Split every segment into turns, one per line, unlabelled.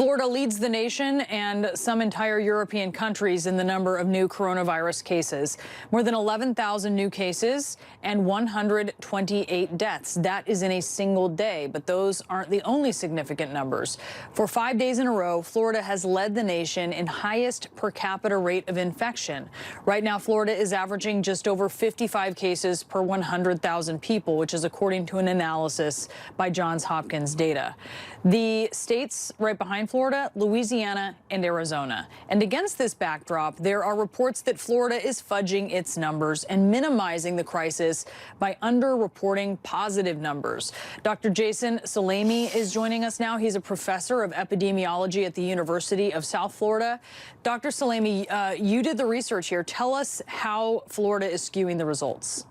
Florida leads the nation and some entire European countries in the number of new coronavirus cases. More than 11,000 new cases and 128 deaths. That is in a single day, but those aren't the only significant numbers. For 5 days in a row, Florida has led the nation in highest per capita rate of infection. Right now, Florida is averaging just over 55 cases per 100,000 people, which is according to an analysis by Johns Hopkins data. The states right behind Florida, Louisiana and Arizona. And against this backdrop, there are reports that Florida is fudging its numbers and minimizing the crisis by underreporting positive numbers. Dr. Jason Salemi is joining us now. He's a professor of epidemiology at the University of South Florida. Dr. Salemi, you did the research here. Tell us how Florida is skewing the results.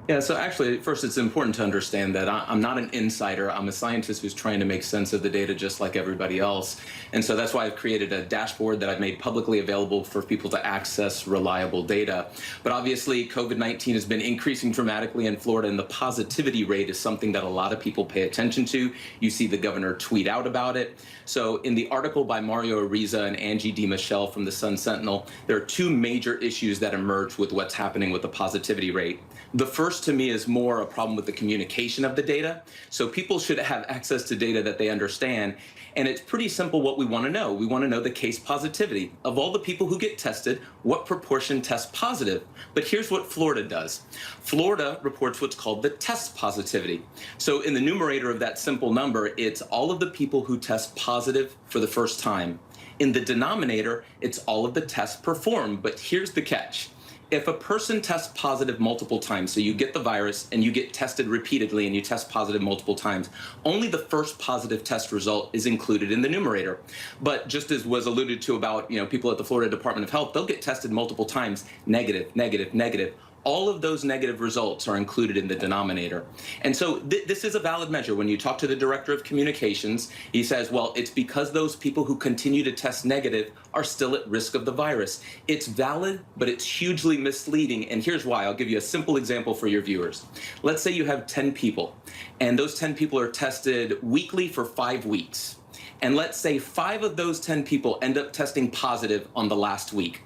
Yeah, so actually, first, it's important to understand that I'm not an insider. I'm a scientist who's trying to make sense of the data just like everybody else. And so that's why I've created a dashboard that I've made publicly available for people to access reliable data. But obviously, COVID-19 has been increasing dramatically in Florida, and the positivity rate is something that a lot of people pay attention to. You see the governor tweet out about it. So in the article by Mario Ariza and Angie DiMichele from the Sun Sentinel, there are two major issues that emerge with what's happening with the positivity rate. The first, to me, is more a problem with the communication of the data. So people should have access to data that they understand. And it's pretty simple what we want to know. We want to know the case positivity. Of all the people who get tested, what proportion test positive? But here's what Florida does. Florida reports what's called the test positivity. So in the numerator of that simple number, it's all of the people who test positive for the first time. In the denominator, it's all of the tests performed. But here's the catch. If a person tests positive multiple times, so you get the virus and you get tested repeatedly and you test positive multiple times, only the first positive test result is included in the numerator. But just as was alluded to about, people at the Florida Department of Health, they'll get tested multiple times, negative, negative, negative. All of those negative results are included in the denominator. And so this is a valid measure. When you talk to the director of communications, he says, well, it's because those people who continue to test negative are still at risk of the virus. It's valid, but it's hugely misleading. And here's why. I'll give you a simple example for your viewers. Let's say you have 10 people, and those 10 people are tested weekly for 5 weeks. And let's say 5 of those 10 people end up testing positive on the last week.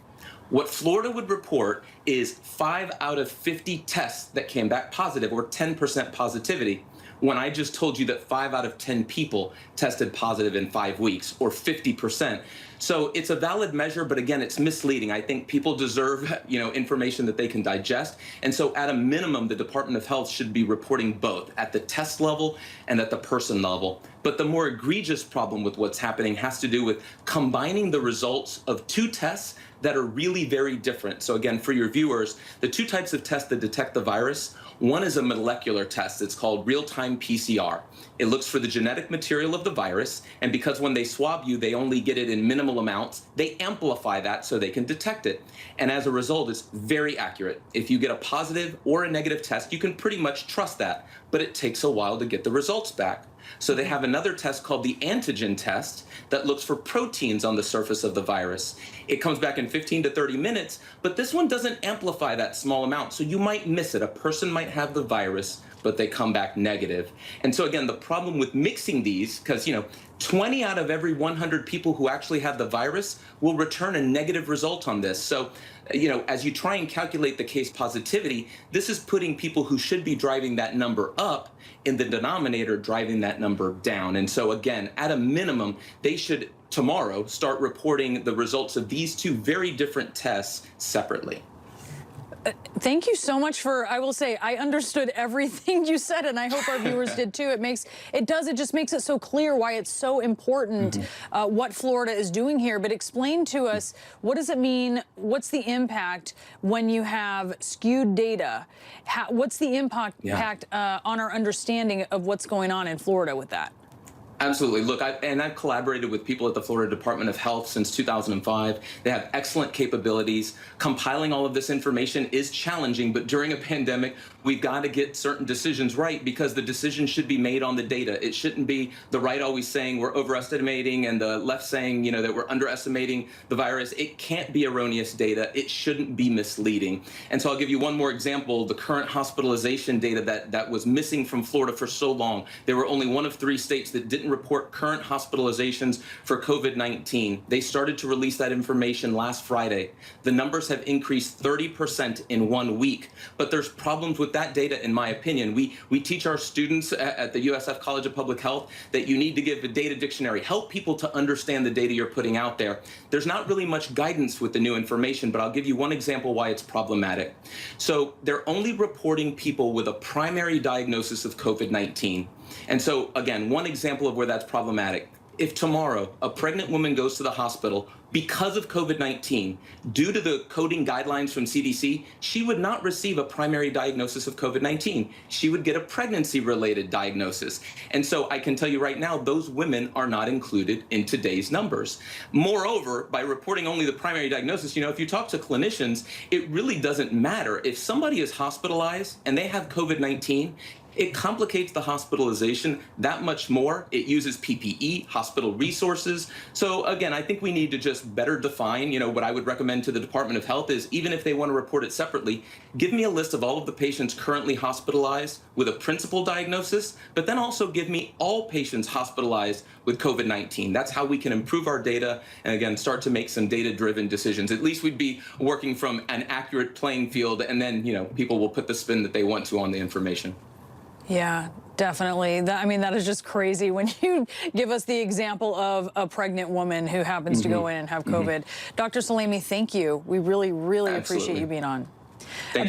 What Florida would report is 5 out of 50 tests that came back positive, or 10% positivity, when I just told you that 5 out of 10 people tested positive in 5 weeks, or 50%. So it's a valid measure, but again, it's misleading. I think people deserve, information that they can digest. And so at a minimum, the Department of Health should be reporting both at the test level and at the person level. But the more egregious problem with what's happening has to do with combining the results of 2 tests that are really very different. So again, for your viewers, the 2 types of tests that detect the virus, one is a molecular test. It's called real-time PCR. It looks for the genetic material of the virus, and because when they swab you, they only get it in minimal amounts, they amplify that so they can detect it. And as a result, it's very accurate. If you get a positive or a negative test, you can pretty much trust that, but it takes a while to get the results back. So they have another test called the antigen test that looks for proteins on the surface of the virus. It comes back in 15 to 30 minutes, but this one doesn't amplify that small amount, so you might miss it. A person might have the virus, but they come back negative. And so again, the problem with mixing these, because 20 out of every 100 people who actually have the virus will return a negative result on this. So, as you try and calculate the case positivity, this is putting people who should be driving that number up in the denominator, driving that number down. And so again, at a minimum, they should tomorrow start reporting the results of these 2 very different tests separately.
Thank you so much I will say, I understood everything you said, and I hope our viewers did too. It just makes it so clear why it's so important what Florida is doing here. But explain to us, what does it mean? What's the impact when you have skewed data? What's the impact on our understanding of what's going on in Florida with that?
Absolutely. Look, I've collaborated with people at the Florida Department of Health since 2005. They have excellent capabilities. Compiling all of this information is challenging, but during a pandemic, we've got to get certain decisions right, because the decision should be made on the data. It shouldn't be the right always saying we're overestimating and the left saying, that we're underestimating the virus. It can't be erroneous data. It shouldn't be misleading. And so I'll give you one more example. The current hospitalization data that was missing from Florida for so long. There were only one of 3 states that didn't report current hospitalizations for COVID-19. They started to release that information last Friday. The numbers have increased 30% in 1 week. But there's problems with that data, in my opinion. We teach our students at the USF College of Public Health that you need to give a data dictionary, help people to understand the data you're putting out there. There's not really much guidance with the new information, but I'll give you one example why it's problematic. So they're only reporting people with a primary diagnosis of COVID-19. And so, again, one example of where that's problematic. If tomorrow a pregnant woman goes to the hospital because of COVID-19, due to the coding guidelines from CDC, she would not receive a primary diagnosis of COVID-19. She would get a pregnancy-related diagnosis. And so I can tell you right now, those women are not included in today's numbers. Moreover, by reporting only the primary diagnosis, if you talk to clinicians, it really doesn't matter. If somebody is hospitalized and they have COVID-19, it complicates the hospitalization that much more. It uses PPE, hospital resources. So again, I think we need to just better define, what I would recommend to the Department of Health is, even if they want to report it separately, give me a list of all of the patients currently hospitalized with a principal diagnosis, but then also give me all patients hospitalized with COVID-19. That's how we can improve our data and again, start to make some data-driven decisions. At least we'd be working from an accurate playing field, and then, people will put the spin that they want to on the information.
Yeah, definitely. That is just crazy when you give us the example of a pregnant woman who happens to go in and have COVID. Dr. Salemi, thank you. We really, really appreciate you being on.
Thank you.